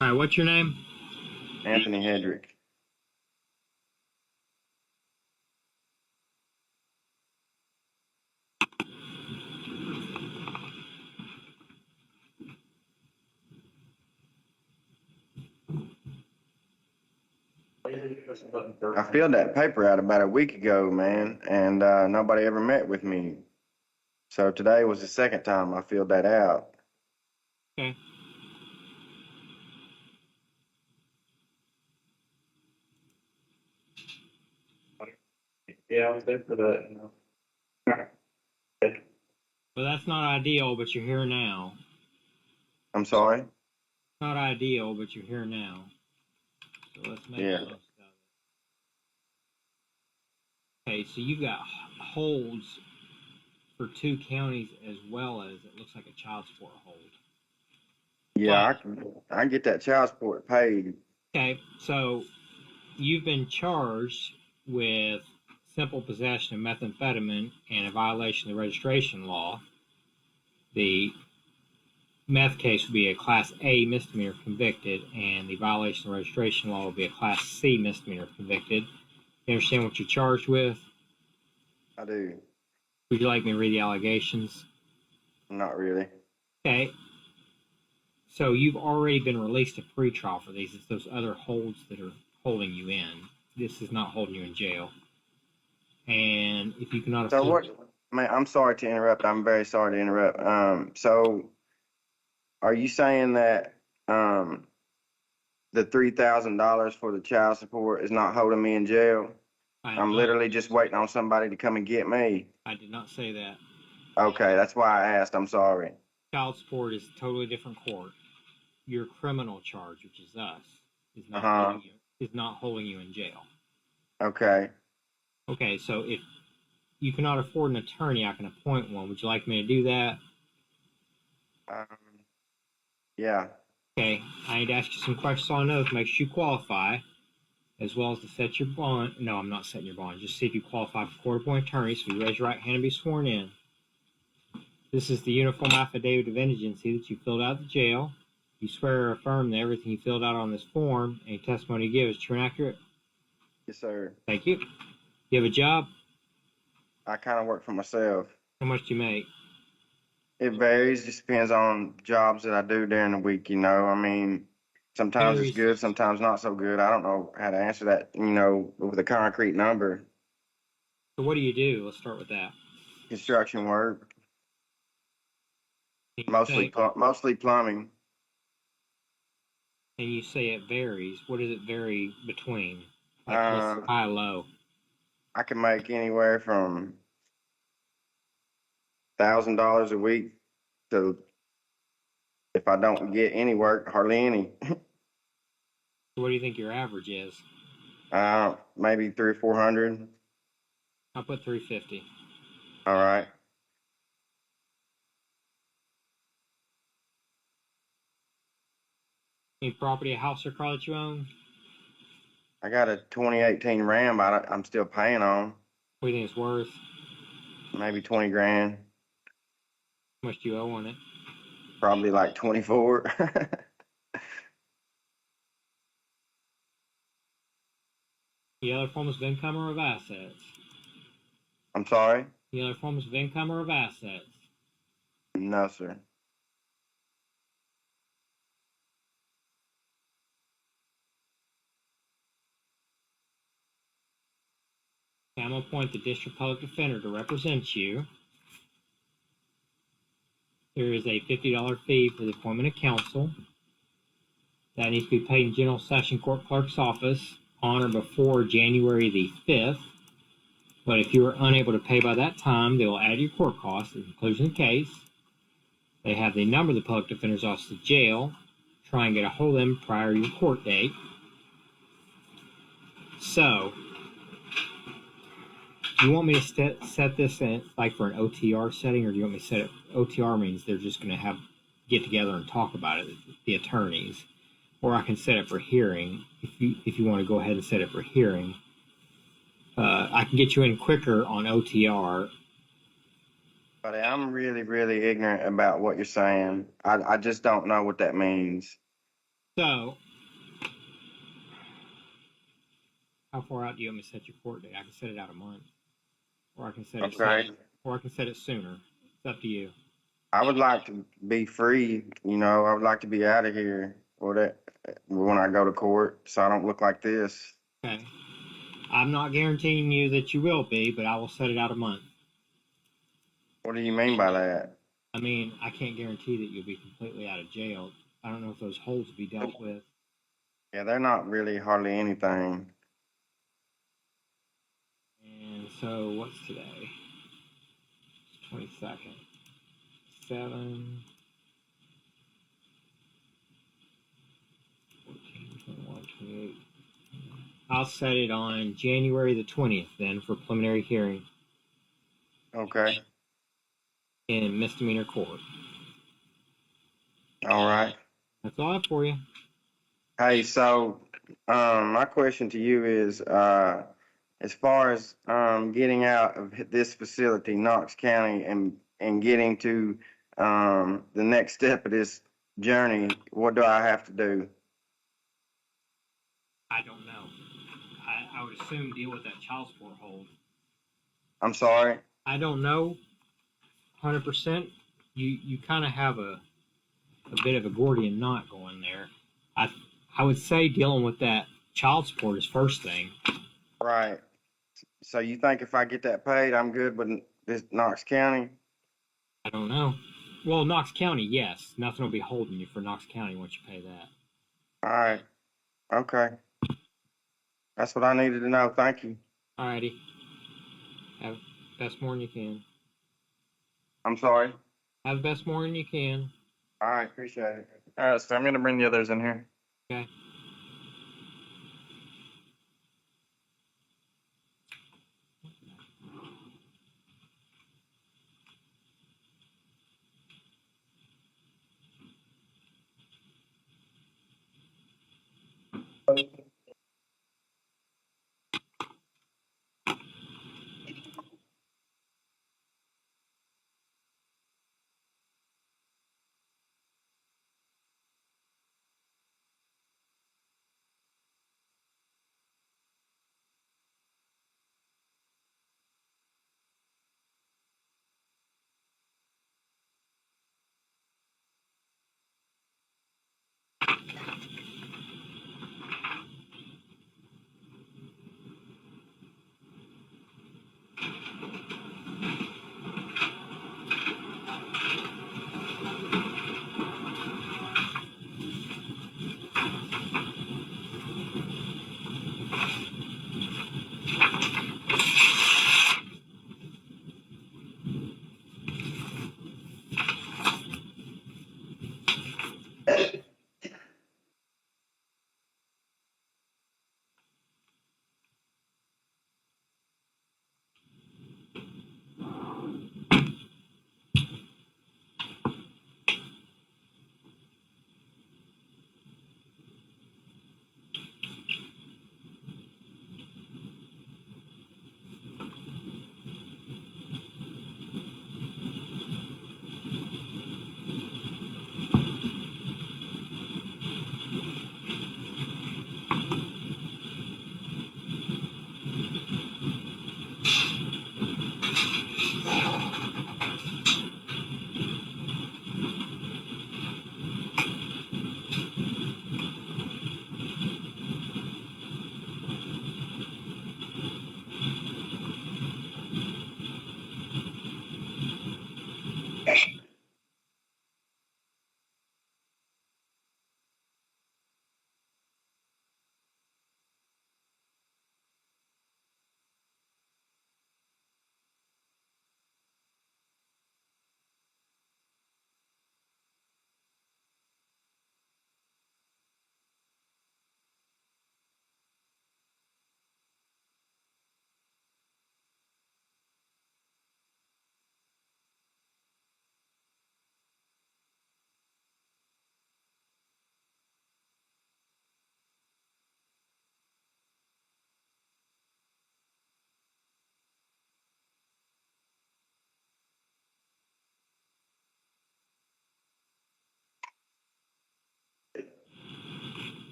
All right, what's your name? Anthony Hedrick. I filled that paper out about a week ago, man, and nobody ever met with me. So today was the second time I filled that out. Okay. Yeah, I was there for that. Well, that's not ideal, but you're here now. I'm sorry? Not ideal, but you're here now. So let's make Yeah. the most of it. Okay, so you've got holds for 2 counties as well as it looks like a child support hold. Yeah, I can get that child support paid. Okay, so you've been charged with simple possession of methamphetamine and a violation of the registration law. The meth case would be a Class A misdemeanor convicted, and the violation of the registration law would be a Class C misdemeanor convicted. You understand what you're charged with? I do. Would you like me to read the allegations? Not really. Okay. So you've already been released to pretrial for these. It's those other holds that are holding you in. This is not holding you in jail. And if you cannot So afford... what, man, I'm sorry to interrupt. I'm very sorry to interrupt. So are you saying that the $3,000 for the child support is not holding me in jail? I'm literally just waiting on somebody to come and get me. I did not say that. Okay, that's why I asked. I'm sorry. Child support is a totally different court. Your criminal charge, which is us, is not holding you in jail. Okay. Okay, so if you cannot afford an attorney, I can appoint one. Would you like me to do that? Um, yeah. Okay, I need to ask you some questions on those to make sure you qualify, as well as to set your bond. No, I'm not setting your bond. Just see if you qualify for court-appointed attorney. So you raise your right hand and be sworn in. This is the uniform affidavit of indigency that you filled out at the jail. You swear or affirm that everything you filled out on this form, any testimony you give is true and accurate? Yes, sir. Thank you. You have a job? I kind of work for myself. How much do you make? It varies. Just depends on jobs that I do during the week, I mean, sometimes it's good, sometimes not so good. I don't know how to answer that, with a concrete number. So what do you do? Let's start with that. Construction work. Mostly plumbing. And you say it varies. What does it vary between? Like high, low? I can make anywhere from $1,000 a week to, if I don't get any work, hardly any. So what do you think your average is? Maybe 300 or 400. I'll put 350. All right. Any property, a house or car that you own? I got a 2018 Ram, I'm still paying on. What do you think it's worth? Maybe 20 grand. How much do you owe on it? Probably like 24. The other forms of income or of assets? I'm sorry? The other forms of income or of assets? No, sir. I'm going to appoint the district public defender to represent you. There is a $50 fee for the appointment of counsel. That needs to be paid in General Session Court Clerk's office on or before January the 5th. But if you are unable to pay by that time, they will add your court costs at the conclusion of the case. They have the number of the public defender's office of jail. Try and get a hold of them prior to your court date. So, do you want me to set this in like for an OTR setting, or do you want me to set it? OTR means they're just going to get together and talk about it, the attorneys. Or I can set it for hearing if you want to go ahead and set it for hearing. I can get you in quicker on OTR. But I'm really, really ignorant about what you're saying. I just don't know what that means. So, how far out do you want me to set your court date? I can set it out a month, or I can set it Okay. sooner, or I can set it sooner. It's up to you. I would like to be free, I would like to be out of here when I go to court, so I don't look like this. Okay. I'm not guaranteeing you that you will be, but I will set it out a month. What do you mean by that? I mean, I can't guarantee that you'll be completely out of jail. I don't know if those holds will be dealt with. Yeah, they're not really hardly anything. And so, what's today? 22nd. 7, 14, 21, 28. I'll set it on January the 20th then for preliminary hearing Okay. in misdemeanor court. All right. That's all I have for you. Hey, so my question to you is, as far as getting out of this facility, Knox County, and getting to the next step of this journey, what do I have to do? I don't know. I would assume deal with that child support hold. I'm sorry. I don't know 100%. You kind of have a bit of a Gordian knot going there. I would say dealing with that child support is first thing. Right. So you think if I get that paid, I'm good with this Knox County? I don't know. Well, Knox County, yes. Nothing will be holding you for Knox County once you pay that. All right. Okay. That's what I needed to know. Thank you. Alrighty. Have the best morning you can. I'm sorry. Have the best morning you can. All right. Appreciate it. All right. So I'm going to bring the others in here. Okay.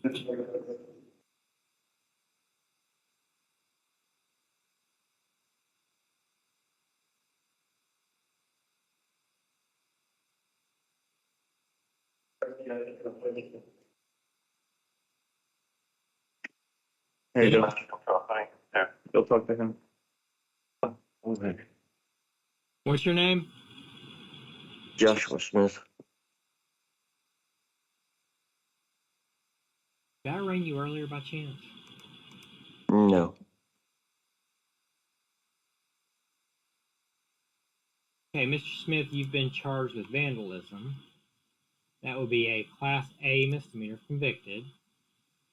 How you doing? Go talk to him. What's your name? Joshua Smith. Did I ring you earlier by chance? No. Okay, Mr. Smith, you've been charged with vandalism. That would be a Class A misdemeanor convicted.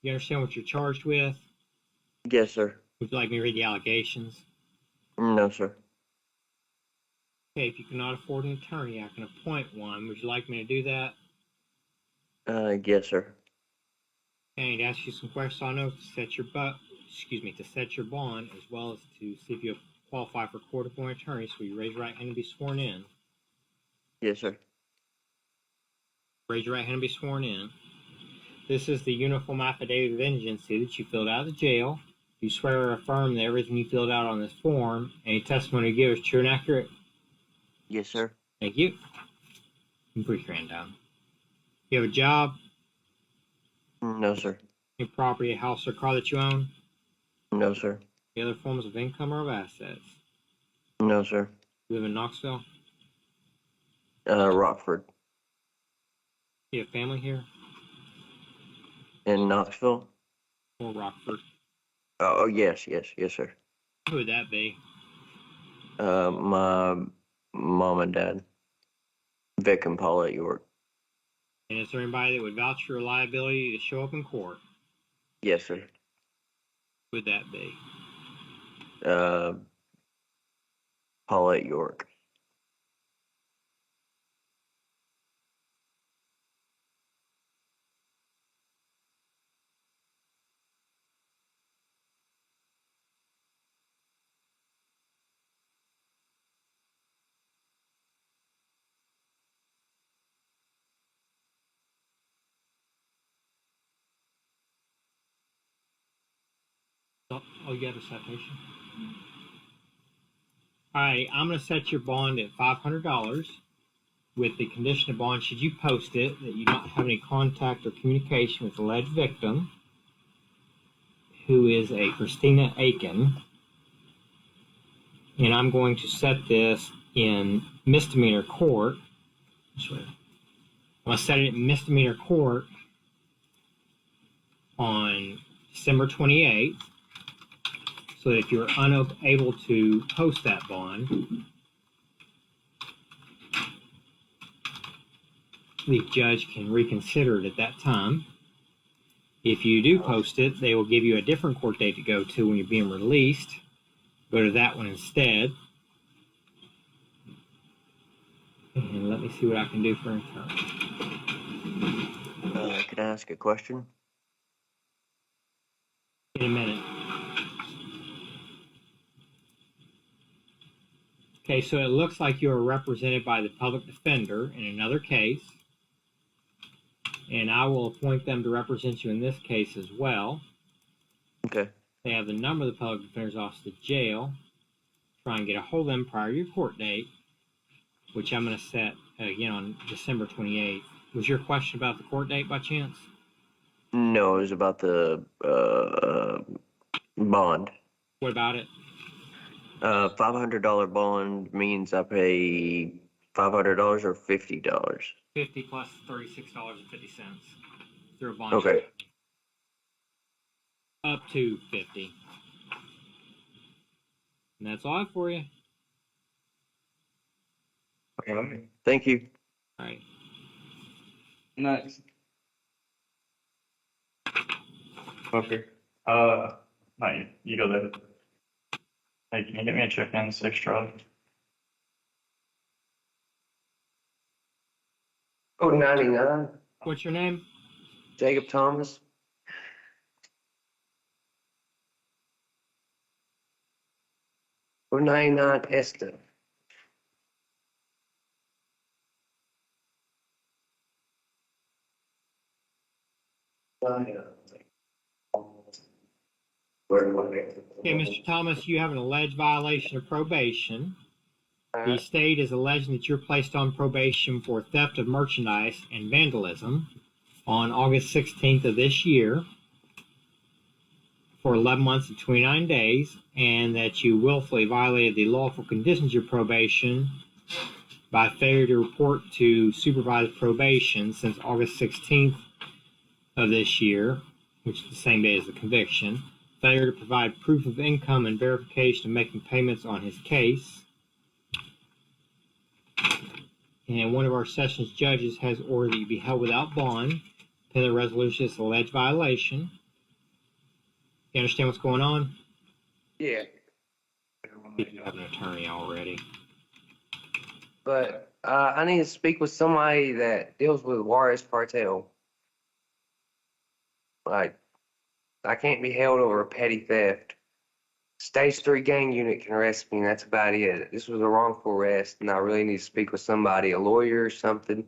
You understand what you're charged with? Yes, sir. Would you like me to read the allegations? No, sir. Okay, if you cannot afford an attorney, I can appoint one. Would you like me to do that? Yes, sir. Okay, I need to ask you some questions I know to set your to set your bond, as well as to see if you qualify for court-appointed attorney. So you raise your right hand and be sworn in. Yes, sir. Raise your right hand and be sworn in. This is the uniform affidavit of indigency that you filled out of the jail. You swear or affirm that everything you filled out on this form, any testimony you give is true and accurate. Yes, sir. Thank you. You can put your hand down. You have a job, No, sir. any property, a house or car that you own, No, sir. any other forms of income or of assets. No, sir. You live in Knoxville. Rockford. You have family here In Knoxville? or Rockford. Oh, yes, sir. Who would that be? My mom and dad. Vic and Paula at York. And is there anybody that would vouch for your liability to show up in court? Yes, sir. Who would that be? Paula at York. Oh, you got a citation? All right, I'm going to set your bond at $500 with the condition of bond, should you post it, that you don't have any contact or communication with the alleged victim, who is a Christina Aiken. And I'm going to set this in misdemeanor court. I'm going to set it in misdemeanor court on December 28th. So that if you're unable to post that bond, the judge can reconsider it at that time. If you do post it, they will give you a different court date to go to when you're being released. Go to that one instead. And let me see what I can do for return. Can I ask a question? In a minute. Okay, so it looks like you are represented by the public defender in another case. And I will appoint them to represent you in this case as well. Okay. They have the number of the public defender's office to jail. Try and get a hold of them prior to your court date, which I'm going to set again on December 28th. Was your question about the court date by chance? No, it was about the bond. What about it? $500 bond means I pay $500 or $50. 50 plus $36.50 through a bond. Okay. Up to 50. And that's all I have for you. Okay. Thank you. All right. Next. Okay. No, you go there. Hey, can you get me a check in 6 truck? Oh, 99. What's your name? Jacob Thomas. Oh, 99 Esther. Okay, Mr. Thomas, you have an alleged violation of probation. The state is alleging that you're placed on probation for theft of merchandise and vandalism on August 16th of this year for 11 months and 29 days, and that you willfully violated the lawful conditions of your probation by failure to report to supervised probation since August 16th of this year, which is the same day as the conviction, failure to provide proof of income and verification of making payments on his case, and one of our sessions judges has ordered that you be held without bond pending the resolution of this alleged violation. You understand what's going on? Yeah, You have an attorney already. but I need to speak with somebody that deals with Juarez cartel. Like, I can't be held over a petty theft. Stage 3 gang unit can arrest me, and that's about it. This was a wrongful arrest, and I really need to speak with somebody, a lawyer or something.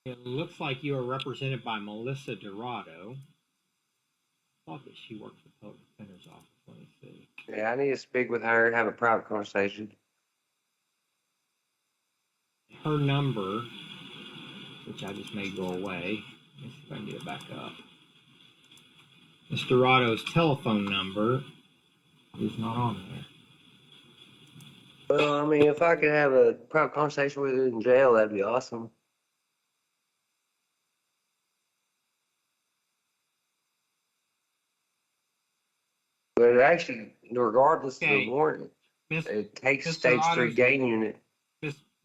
It looks like you are represented by Melissa Dorado. I thought that she worked for the Public Defender's Office. Let me see. Yeah, I need to speak with her and have a private conversation. Her number, which I just made go away. Let me see if I can get it back up. Ms. Dorado's telephone number is not on there. Well, I mean, if I could have a private conversation with her in jail, that'd be awesome. But actually, regardless of Okay. the warrant, Miss, it takes Mr. stage 3 Otto's- gang unit.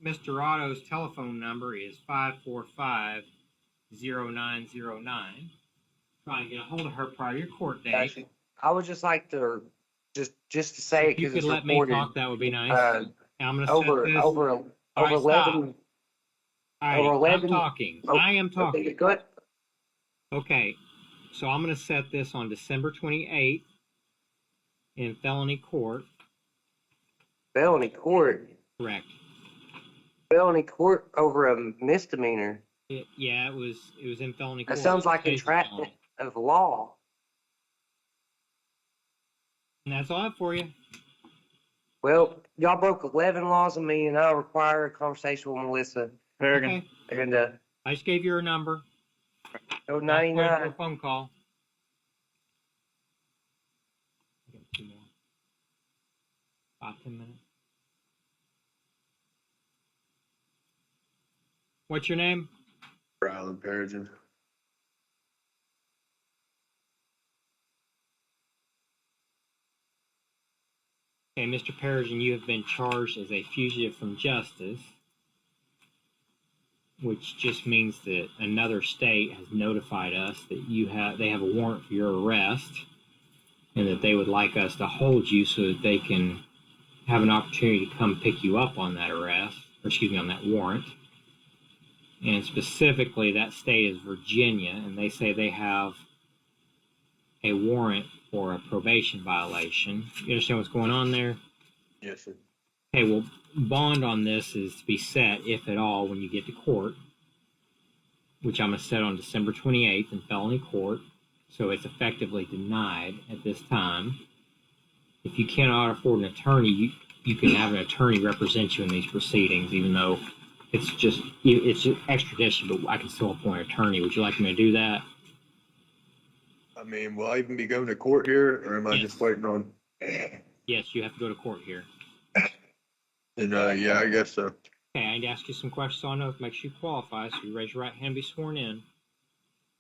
Ms. Dorado's telephone number is 545-0909. Try and get a hold of her prior to your court date. Actually, I would just like to just to say it If you because could it's let me recorded. talk, that would be nice. Uh, And I'm going to over set this. over All over right, stop. 11. All right, over 11 I'm talking. Oh, I am talking. Okay, go ahead. Okay, so I'm going to set this on December 28th in felony court. Felony court. Correct. Felony court over a misdemeanor. Yeah, it was in felony court. That sounds like State entrapment felony. of law. And that's all I have for you. Well, y'all broke 11 laws of me, and I require a conversation with Melissa. Paragon. Okay, And I just gave you her number. code I'll wait for a 99. phone call. I got 2 more. 5-10 minutes. What's your name? Rylan Perigin. Okay, Mr. Perigin, you have been charged as a fugitive from justice, which just means that another state has notified us that they have a warrant for your arrest, and that they would like us to hold you so that they can have an opportunity to come pick you up on that arrest, or excuse me, on that warrant. And specifically, that state is Virginia, and they say they have a warrant for a probation violation. You understand what's going on there? Yes, sir. Okay, well, bond on this is to be set, if at all, when you get to court, which I'm going to set on December 28th in felony court, so it's effectively denied at this time. If you cannot afford an attorney, you can have an attorney represent you in these proceedings, even though it's just extradition, but I can still appoint an attorney. Would you like me to do that? I mean, will I even be going to court here, or am I Yes. just waiting on? Yes, you have to go to court here. And yeah, I guess so. Okay, I need to ask you some questions on oath. Make sure you qualify, so you raise your right hand and be sworn in.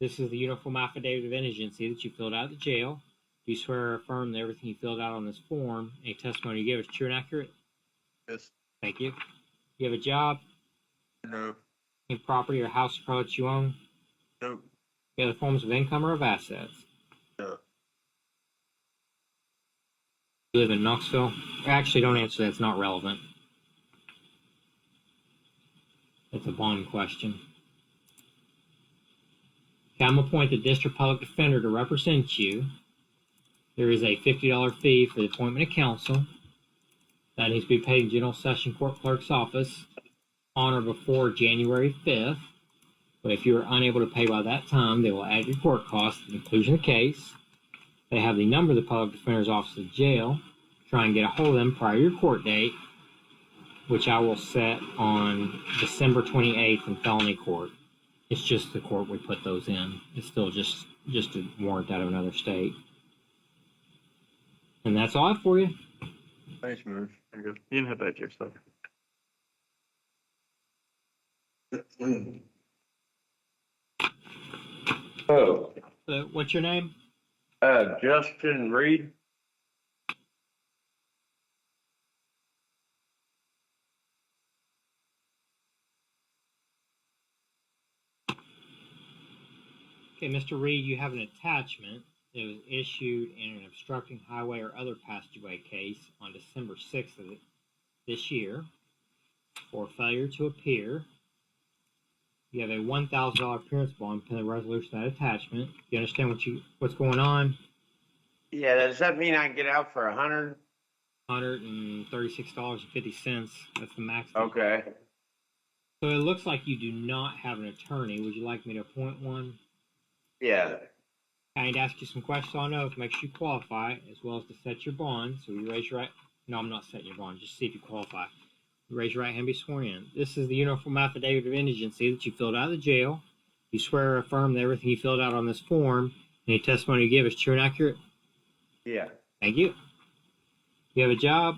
This is the uniform affidavit of indigency that you filled out at the jail. Do you swear or affirm that everything you filled out on this form, any testimony you give is true and accurate? Yes. Thank you. You have a job, No. any property or house or car that you own? No. Any other forms of income or of assets? No. You live in Knoxville? Actually, don't answer that. It's not relevant. It's a bond question. Okay, I'm appointed district public defender to represent you. There is a $50 fee for the appointment of counsel. That needs to be paid in General Session Court Clerk's office on or before January 5th. But if you're unable to pay by that time, they will add your court costs to the conclusion of the case. They have the number of the public defender's office of the jail. Try and get a hold of them prior to your court date, which I will set on December 28th in felony court. It's just the court we put those in. It's still just a warrant out of another state. And that's all I have for you. Thanks, man. There you go. You can head back to your stuff. Oh, What's your name? Justin Reed. Okay, Mr. Reed, you have an attachment that was issued in an obstructing highway or other passageway case on December 6th of this year for failure to appear. You have a $1,000 appearance bond pending the resolution of that attachment. You understand what's going on? Yeah, does that mean I can get out for $100? $136.50. That's the maximum. Okay. So it looks like you do not have an attorney. Would you like me to appoint one? Yeah. I need to ask you some questions on oath, make sure you qualify, as well as to set your bond. So you raise your right. No, I'm not setting your bond. Just see if you qualify. You raise your right hand and be sworn in. This is the uniform affidavit of indigency that you filled out of the jail. You swear or affirm that everything you filled out on this form, any testimony you give is true and accurate. Yeah. Thank you. You have a job,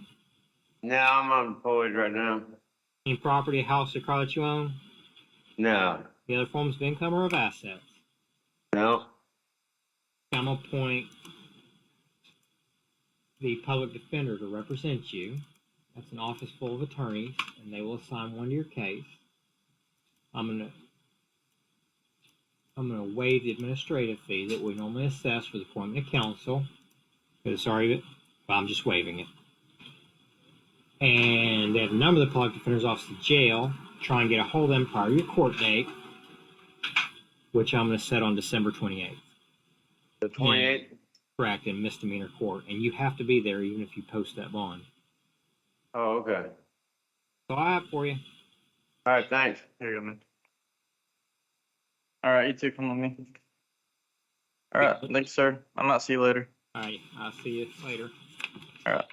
No, I'm unemployed right now. any property, a house, or car that you own, No. any other forms of income or of assets. No. I'm going to appoint the public defender to represent you. That's an office full of attorneys, and they will assign one to your case. I'm gonna waive the administrative fee that we normally assess for the appointment of counsel. I'm just waiving it. And they have the number of the public defender's office of jail. Try and get a hold of them prior to your court date, which I'm going to set on December 28th. The 28th? Correct, in misdemeanor court. And you have to be there even if you post that bond. Oh, okay. That's all I have for you. All right, thanks. Here you go, man. All right, you two come with me. All right, thanks, sir. I might see you later. All right, I'll see you later. All right.